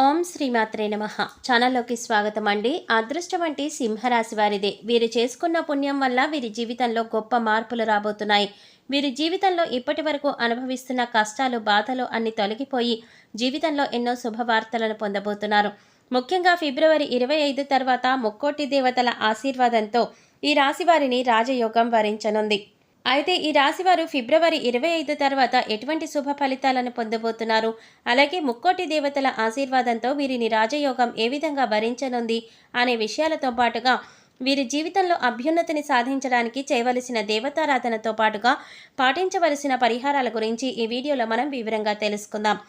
ఓం శ్రీమాత్రే నమః. ఛానల్లోకి స్వాగతం అండి. అదృష్టం అంటే సింహరాశి వారిదే. వీరు చేసుకున్న పుణ్యం వల్ల వీరి జీవితంలో గొప్ప మార్పులు రాబోతున్నాయి. వీరి జీవితంలో ఇప్పటి వరకు అనుభవిస్తున్న కష్టాలు, బాధలు అన్ని తొలగిపోయి జీవితంలో ఎన్నో శుభవార్తలను పొందబోతున్నారు. ముఖ్యంగా ఫిబ్రవరి 25 తర్వాత ముక్కోటి దేవతల ఆశీర్వాదంతో ఈ రాశి వారిని రాజయోగం వరించనుంది. అయితే ఈ రాశివారు ఫిబ్రవరి 25 తర్వాత ఎటువంటి శుభ ఫలితాలను పొందబోతున్నారు, అలాగే ముక్కోటి దేవతల ఆశీర్వాదంతో వీరిని రాజయోగం ఏ విధంగా భరించనుంది అనే విషయాలతో పాటుగా వీరి జీవితంలో అభ్యున్నతిని సాధించడానికి చేయవలసిన దేవతారాధనతో పాటుగా పాటించవలసిన పరిహారాల గురించి ఈ వీడియోలో మనం వివరంగా తెలుసుకుందాం.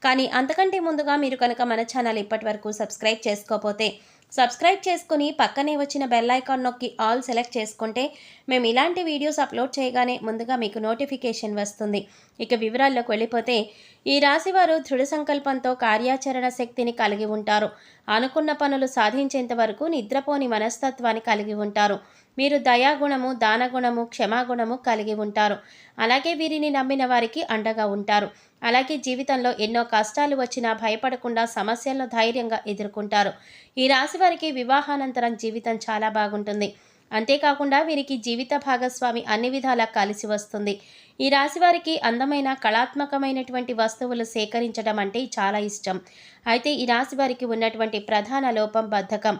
కానీ అంతకంటే ముందుగా మీరు కనుక మన ఛానల్ ఇప్పటి వరకు సబ్స్క్రైబ్ చేసుకోకపోతే సబ్స్క్రైబ్ చేసుకుని పక్కనే వచ్చిన బెల్ ఐకాన్ నొక్కి ఆల్ సెలెక్ట్ చేసుకుంటే మేము ఇలాంటి వీడియోస్ అప్లోడ్ చేయగానే ముందుగా మీకు నోటిఫికేషన్ వస్తుంది. ఇక వివరాల్లోకి వెళ్ళిపోతే ఈ రాశివారు దృఢ సంకల్పంతో కార్యాచరణ శక్తిని కలిగి ఉంటారు. అనుకున్న పనులు సాధించేంత వరకు నిద్రపోని మనస్తత్వాన్ని కలిగి ఉంటారు. మీరు దయాగుణము, దానగుణము, క్షమాగుణము కలిగి ఉంటారు. అలాగే వీరిని నమ్మిన వారికి అండగా ఉంటారు. అలాగే జీవితంలో ఎన్నో కష్టాలు వచ్చినా భయపడకుండా సమస్యలను ధైర్యంగా ఎదుర్కొంటారు. ఈ రాశి వారికి వివాహానంతరం జీవితం చాలా బాగుంటుంది. అంతేకాకుండా వీరికి జీవిత భాగస్వామి అన్ని విధాలా కలిసి వస్తుంది. ఈ రాశి వారికి అందమైన కళాత్మకమైనటువంటి వస్తువులు సేకరించడం అంటే చాలా ఇష్టం. అయితే ఈ రాశి వారికి ఉన్నటువంటి ప్రధాన లోపం బద్ధకం.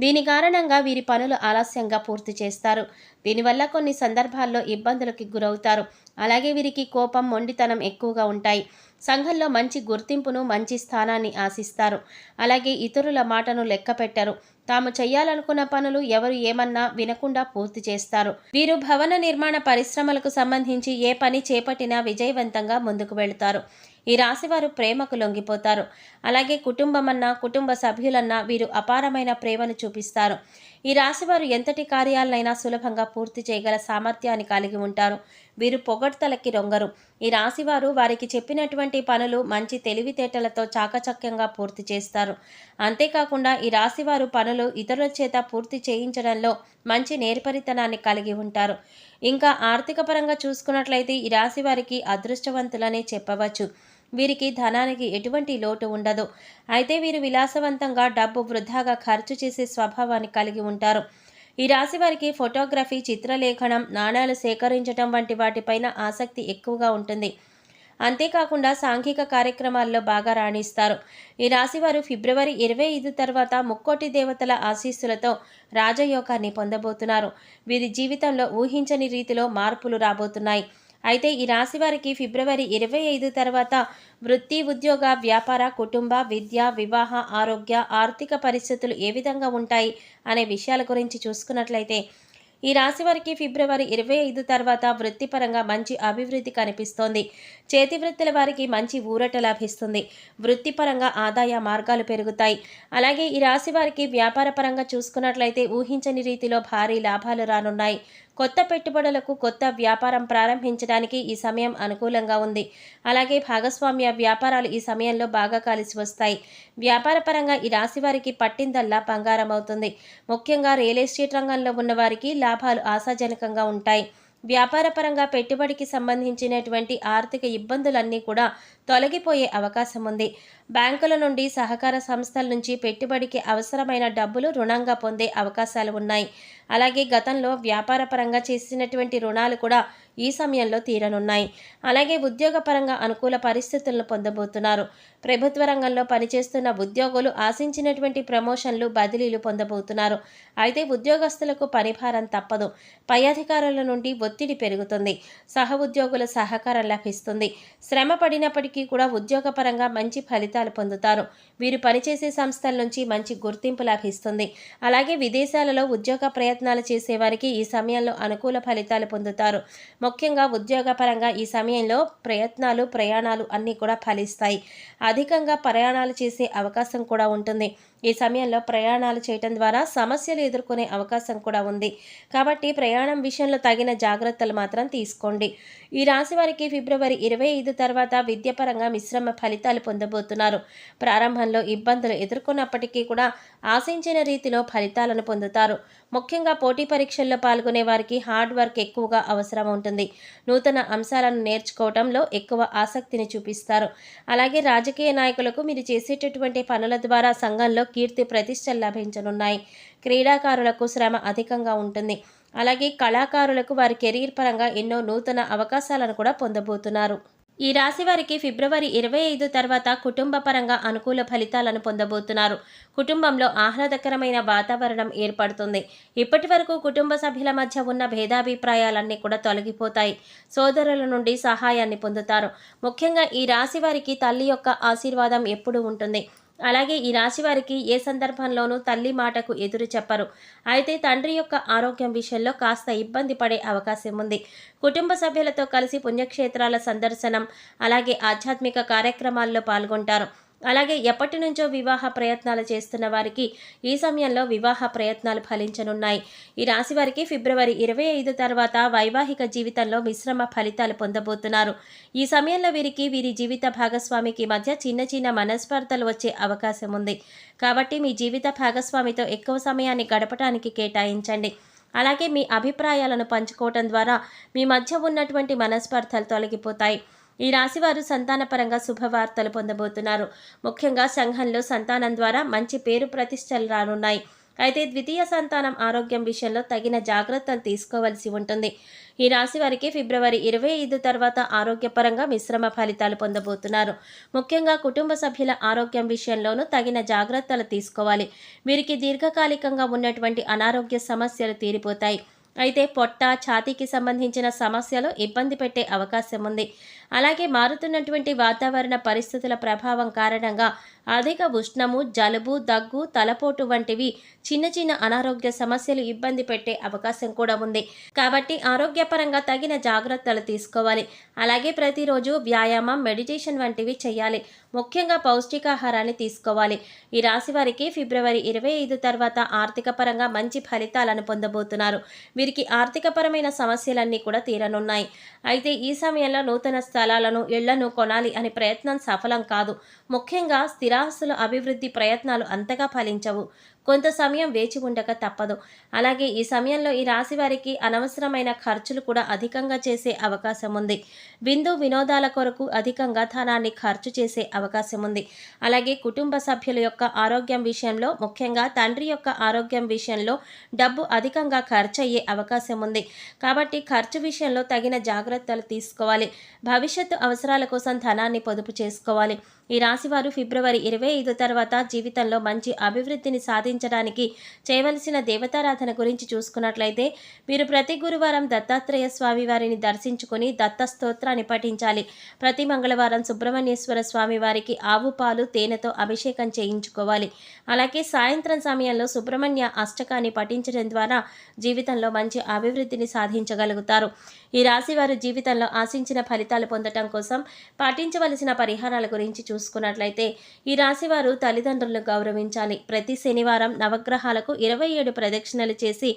దీని కారణంగా వీరి పనులు ఆలస్యంగా పూర్తి చేస్తారు. దీనివల్ల కొన్ని సందర్భాల్లో ఇబ్బందులకి గురవుతారు. అలాగే వీరికి కోపం, మొండితనం ఎక్కువగా ఉంటాయి. సంఘంలో మంచి గుర్తింపును, మంచి స్థానాన్ని ఆశిస్తారు. అలాగే ఇతరుల మాటను లెక్క పెట్టరు. తాము చేయాలనుకున్న పనులు ఎవరు ఏమన్నా వినకుండా పూర్తి చేస్తారు. వీరు భవన నిర్మాణ పరిశ్రమలకు సంబంధించి ఏ పని చేపట్టినా విజయవంతంగా ముందుకు వెళుతారు. ఈ రాశివారు ప్రేమకు లొంగిపోతారు. అలాగే కుటుంబమన్నా, కుటుంబ సభ్యులన్నా వీరు అపారమైన ప్రేమను చూపిస్తారు. ఈ రాశివారు ఎంతటి కార్యాలనైనా సులభంగా పూర్తి చేయగల సామర్థ్యాన్ని కలిగి ఉంటారు. వీరు పొగడ్తలకి రొంగరు. ఈ రాశివారు వారికి చెప్పినటువంటి పనులు మంచి తెలివితేటలతో చాకచక్యంగా పూర్తి చేస్తారు. అంతేకాకుండా ఈ రాశివారు పనులు ఇతరుల చేత పూర్తి చేయించడంలో మంచి నేర్పరితనాన్ని కలిగి ఉంటారు. ఇంకా ఆర్థిక పరంగా చూసుకున్నట్లయితే ఈ రాశి వారికి అదృష్టవంతులనే చెప్పవచ్చు. వీరికి ధనానికి ఎటువంటి లోటు ఉండదు. అయితే వీరు విలాసవంతంగా డబ్బు వృధాగా ఖర్చు చేసే స్వభావాన్ని కలిగి ఉంటారు. ఈ రాశి వారికి ఫోటోగ్రఫీ, చిత్రలేఖనం, నాణాలు సేకరించడం వంటి వాటిపైన ఆసక్తి ఎక్కువగా ఉంటుంది. అంతేకాకుండా సాంఘిక కార్యక్రమాల్లో బాగా రాణిస్తారు. ఈ రాశివారు ఫిబ్రవరి 25 తర్వాత ముక్కోటి దేవతల ఆశీస్సులతో రాజయోగాన్ని పొందబోతున్నారు. వీరి జీవితంలో ఊహించని రీతిలో మార్పులు రాబోతున్నాయి. అయితే ఈ రాశి వారికి ఫిబ్రవరి 25 తర్వాత వృత్తి, ఉద్యోగ, వ్యాపార, కుటుంబ, విద్య, వివాహ, ఆరోగ్య, ఆర్థిక పరిస్థితులు ఏ విధంగా ఉంటాయి అనే విషయాల గురించి చూసుకున్నట్లయితే ఈ రాశి వారికి ఫిబ్రవరి 25 తర్వాత వృత్తిపరంగా మంచి అభివృద్ధి కనిపిస్తోంది. చేతి వృత్తుల వారికి మంచి ఊరట లభిస్తుంది. వృత్తిపరంగా ఆదాయ మార్గాలు పెరుగుతాయి. అలాగే ఈ రాశి వారికి వ్యాపార పరంగా చూసుకున్నట్లయితే ఊహించని రీతిలో భారీ లాభాలు రానున్నాయి. కొత్త పెట్టుబడులకు, కొత్త వ్యాపారం ప్రారంభించడానికి ఈ సమయం అనుకూలంగా ఉంది. అలాగే భాగస్వామ్య వ్యాపారాలు ఈ సమయంలో బాగా కలిసి వస్తాయి. వ్యాపార పరంగా ఈ రాశి వారికి పట్టిందల్లా బంగారం అవుతుంది. ముఖ్యంగా రియల్ ఎస్టేట్ రంగంలో ఉన్న వారికి లాభాలు ఆశాజనకంగా ఉంటాయి. వ్యాపారపరంగా పెట్టుబడికి సంబంధించినటువంటి ఆర్థిక ఇబ్బందులన్నీ కూడా తొలగిపోయే అవకాశం ఉంది. బ్యాంకుల నుండి, సహకార సంస్థల నుంచి పెట్టుబడికి అవసరమైన డబ్బులు రుణంగా పొందే అవకాశాలు ఉన్నాయి. అలాగే గతంలో వ్యాపారపరంగా చేసినటువంటి రుణాలు కూడా ఈ సమయంలో తీరనున్నాయి. అలాగే ఉద్యోగపరంగా అనుకూల పరిస్థితులను పొందబోతున్నారు. ప్రభుత్వ రంగంలో పనిచేస్తున్న ఉద్యోగులు ఆశించినటువంటి ప్రమోషన్లు, బదిలీలు పొందబోతున్నారు. అయితే ఉద్యోగస్తులకు పనిభారం తప్పదు. పై అధికారుల నుండి ఒత్తిడి పెరుగుతుంది. సహ ఉద్యోగుల సహకారం లభిస్తుంది. శ్రమ పడినప్పటికీ కూడా ఉద్యోగపరంగా మంచి ఫలితాలు పొందుతారు. వీరు పనిచేసే సంస్థల నుంచి మంచి గుర్తింపు లభిస్తుంది. అలాగే విదేశాలలో ఉద్యోగ ప్రయత్నాలు చేసేవారికి ఈ సమయంలో అనుకూల ఫలితాలు పొందుతారు. ముఖ్యంగా ఉద్యోగపరంగా ఈ సమయంలో ప్రయత్నాలు, ప్రయాణాలు అన్నీ కూడా ఫలిస్తాయి. అధికంగా ప్రయాణాలు చేసే అవకాశం కూడా ఉంటుంది. ఈ సమయంలో ప్రయాణాలు చేయటం ద్వారా సమస్యలు ఎదుర్కొనే అవకాశం కూడా ఉంది. కాబట్టి ప్రయాణం విషయంలో తగిన జాగ్రత్తలు మాత్రం తీసుకోండి. ఈ రాశి వారికి ఫిబ్రవరి 25 తర్వాత విద్యపరంగా మిశ్రమ ఫలితాలు పొందబోతున్నారు. ప్రారంభంలో ఇబ్బందులు ఎదుర్కొన్నప్పటికీ కూడా ఆశించిన రీతిలో ఫలితాలను పొందుతారు. ముఖ్యంగా పోటీ పరీక్షల్లో పాల్గొనే వారికి హార్డ్ వర్క్ ఎక్కువగా అవసరం ఉంటుంది. ఉంటుంది. నూతన అంశాలను నేర్చుకోవడంలో ఎక్కువ ఆసక్తిని చూపిస్తారు. అలాగే రాజకీయ నాయకులకు మీరు చేసేటటువంటి పనుల ద్వారా సంఘంలో కీర్తి ప్రతిష్టలు లభించనున్నాయి. క్రీడాకారులకు శ్రమ అధికంగా ఉంటుంది. అలాగే కళాకారులకు వారి కెరీర్ పరంగా ఎన్నో నూతన అవకాశాలను కూడా పొందబోతున్నారు. ఈ రాశి వారికి ఫిబ్రవరి 25 తర్వాత కుటుంబ పరంగా అనుకూల ఫలితాలను పొందబోతున్నారు. కుటుంబంలో ఆహ్లాదకరమైన వాతావరణం ఏర్పడుతుంది. ఇప్పటి వరకు కుటుంబ సభ్యుల మధ్య ఉన్న భేదాభిప్రాయాలన్నీ కూడా తొలగిపోతాయి. సోదరుల నుండి సహాయాన్ని పొందుతారు. ముఖ్యంగా ఈ రాశి వారికి తల్లి యొక్క ఆశీర్వాదం ఎప్పుడూ ఉంటుంది. అలాగే ఈ రాశి వారికి ఏ సందర్భంలోనూ తల్లి మాటకు ఎదురు చెప్పరు. అయితే తండ్రి యొక్క ఆరోగ్యం విషయంలో కాస్త ఇబ్బంది పడే అవకాశం ఉంది. కుటుంబ సభ్యులతో కలిసి పుణ్యక్షేత్రాల సందర్శనం, అలాగే ఆధ్యాత్మిక కార్యక్రమాల్లో పాల్గొంటారు. అలాగే ఎప్పటి నుంచో వివాహ ప్రయత్నాలు చేస్తున్న వారికి ఈ సమయంలో వివాహ ప్రయత్నాలు ఫలించనున్నాయి. ఈ రాశి వారికి ఫిబ్రవరి 25 తర్వాత వైవాహిక జీవితంలో మిశ్రమ ఫలితాలు పొందబోతున్నారు. ఈ సమయంలో వీరికి వీరి జీవిత భాగస్వామికి మధ్య చిన్న చిన్న మనస్పర్ధలు వచ్చే అవకాశం ఉంది. కాబట్టి మీ జీవిత భాగస్వామితో ఎక్కువ సమయాన్ని గడపడానికి కేటాయించండి. అలాగే మీ అభిప్రాయాలను పంచుకోవటం ద్వారా మీ మధ్య ఉన్నటువంటి మనస్పర్ధలు తొలగిపోతాయి. ఈ రాశివారు సంతానపరంగా శుభవార్తలు పొందబోతున్నారు. ముఖ్యంగా సంఘంలో సంతానం ద్వారా మంచి పేరు ప్రతిష్టలు రానున్నాయి. అయితే ద్వితీయ సంతానం ఆరోగ్యం విషయంలో తగిన జాగ్రత్తలు తీసుకోవాల్సి ఉంటుంది. ఈ రాశి వారికి ఫిబ్రవరి 25 తర్వాత ఆరోగ్యపరంగా మిశ్రమ ఫలితాలు పొందబోతున్నారు. ముఖ్యంగా కుటుంబ సభ్యుల ఆరోగ్యం విషయంలోనూ తగిన జాగ్రత్తలు తీసుకోవాలి. వీరికి దీర్ఘకాలికంగా ఉన్నటువంటి అనారోగ్య సమస్యలు తీరిపోతాయి. అయితే పొట్ట, ఛాతీకి సంబంధించిన సమస్యలు ఇబ్బంది పెట్టే అవకాశం ఉంది. అలాగే మారుతున్నటువంటి వాతావరణ పరిస్థితుల ప్రభావం కారణంగా అధిక ఉష్ణము, జలుబు, దగ్గు, తలపోటు వంటివి చిన్న చిన్న అనారోగ్య సమస్యలు ఇబ్బంది పెట్టే అవకాశం కూడా ఉంది. కాబట్టి ఆరోగ్యపరంగా తగిన జాగ్రత్తలు తీసుకోవాలి. అలాగే ప్రతిరోజు వ్యాయామం, మెడిటేషన్ వంటివి చేయాలి. ముఖ్యంగా పౌష్టికాహారాన్ని తీసుకోవాలి. ఈ రాశి వారికి ఫిబ్రవరి 25 తర్వాత ఆర్థిక పరంగా మంచి ఫలితాలను పొందబోతున్నారు. వీరికి ఆర్థికపరమైన సమస్యలన్నీ కూడా తీరనున్నాయి. అయితే ఈ సమయంలో నూతన స్థలాలను, ఇళ్లను కొనాలి అనే ప్రయత్నం సఫలం కాదు. ముఖ్యంగా స్థిరాస్తుల అభివృద్ధి ప్రయత్నాలు అంతగా ఫలించవు. కొంత సమయం వేచి ఉండక తప్పదు. అలాగే ఈ సమయంలో ఈ రాశి వారికి అనవసరమైన ఖర్చులు కూడా అధికంగా చేసే అవకాశం ఉంది. విందు వినోదాల కొరకు అధికంగా ధనాన్ని ఖర్చు చేసే అవకాశం ఉంది. అలాగే కుటుంబ సభ్యుల యొక్క ఆరోగ్యం విషయంలో, ముఖ్యంగా తండ్రి యొక్క ఆరోగ్యం విషయంలో డబ్బు అధికంగా ఖర్చు అయ్యే అవకాశం ఉంది. కాబట్టి ఖర్చు విషయంలో తగిన జాగ్రత్తలు తీసుకోవాలి. భవిష్యత్తు అవసరాల కోసం ధనాన్ని పొదుపు చేసుకోవాలి. ఈ రాశివారు ఫిబ్రవరి 25 తర్వాత జీవితంలో మంచి అభివృద్ధిని సాధించడానికి చేయవలసిన దేవతారాధన గురించి చూసుకున్నట్లయితే మీరు ప్రతి గురువారం దత్తాత్రేయ స్వామి వారిని దర్శించుకొని దత్త స్తోత్రాన్ని పఠించాలి. ప్రతి మంగళవారం సుబ్రహ్మణ్యేశ్వర స్వామి వారికి ఆవు పాలు, తేనెతో అభిషేకం చేయించుకోవాలి. అలాగే సాయంత్రం సమయంలో సుబ్రహ్మణ్య అష్టకాన్ని పఠించడం ద్వారా జీవితంలో మంచి అభివృద్ధిని సాధించగలుగుతారు. ఈ రాశివారు జీవితంలో ఆశించిన ఫలితాలు పొందటం కోసం పాటించవలసిన పరిహారాల గురించి చూసుకున్నట్లయితే ఈ రాశివారు తల్లిదండ్రులను గౌరవించాలి. ప్రతి శనివారం నవగ్రహాలకు 27 ప్రదక్షిణలు చేసి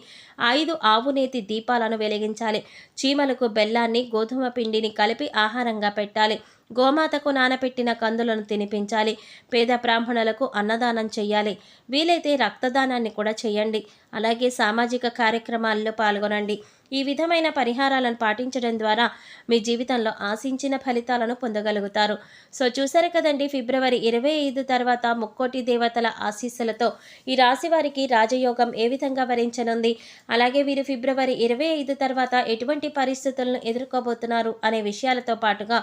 5 ఆవునేతి దీపాలను వెలిగించాలి. చీమలకు బెల్లాన్ని, గోధుమ పిండిని కలిపి ఆహారంగా పెట్టాలి. గోమాతకు నానపెట్టిన కందులను తినిపించాలి. పేద బ్రాహ్మణులకు అన్నదానం చేయాలి. వీలైతే రక్తదానాన్ని కూడా చేయండి. అలాగే సామాజిక కార్యక్రమాల్లో పాల్గొనండి. ఈ విధమైన పరిహారాలను పాటించడం ద్వారా మీ జీవితంలో ఆశించిన ఫలితాలను పొందగలుగుతారు. సో చూసారు కదండి, ఫిబ్రవరి 25 తర్వాత ముక్కోటి దేవతల ఆశీస్సులతో ఈ రాశి వారికి రాజయోగం ఏ విధంగా వరించనుంది, అలాగే వీరు ఫిబ్రవరి 25 తర్వాత ఎటువంటి పరిస్థితులను ఎదుర్కోబోతున్నారు అనే విషయాలతో పాటుగా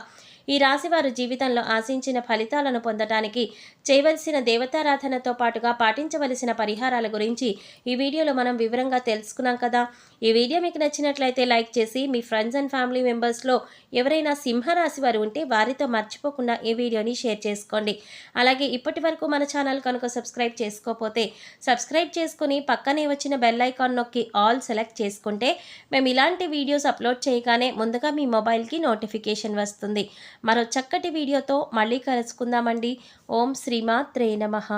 ఈ రాశివారు జీవితంలో ఆశించిన ఫలితాలను పొందడానికి చేయవలసిన దేవతారాధనతో పాటుగా పాటించవలసిన పరిహారాల గురించి ఈ వీడియోలో మనం వివరంగా తెలుసుకున్నాం కదా. ఈ వీడియో మీకు నచ్చినట్లయితే లైక్ చేసి మీ ఫ్రెండ్స్ అండ్ ఫ్యామిలీ మెంబర్స్లో ఎవరైనా సింహరాశి వారు ఉంటే వారితో మర్చిపోకుండా ఈ వీడియోని షేర్ చేసుకోండి. అలాగే ఇప్పటి వరకు మన ఛానల్ కనుక సబ్స్క్రైబ్ చేసుకోకపోతే సబ్స్క్రైబ్ చేసుకుని పక్కనే వచ్చిన బెల్ ఐకాన్ నొక్కి ఆల్ సెలెక్ట్ చేసుకుంటే మేము ఇలాంటి వీడియోస్ అప్లోడ్ చేయగానే ముందుగా మీ మొబైల్కి నోటిఫికేషన్ వస్తుంది. మరో చక్కటి వీడియోతో మళ్ళీ కలుసుకుందామండి. ఓం శ్రీమాత్రే నమః.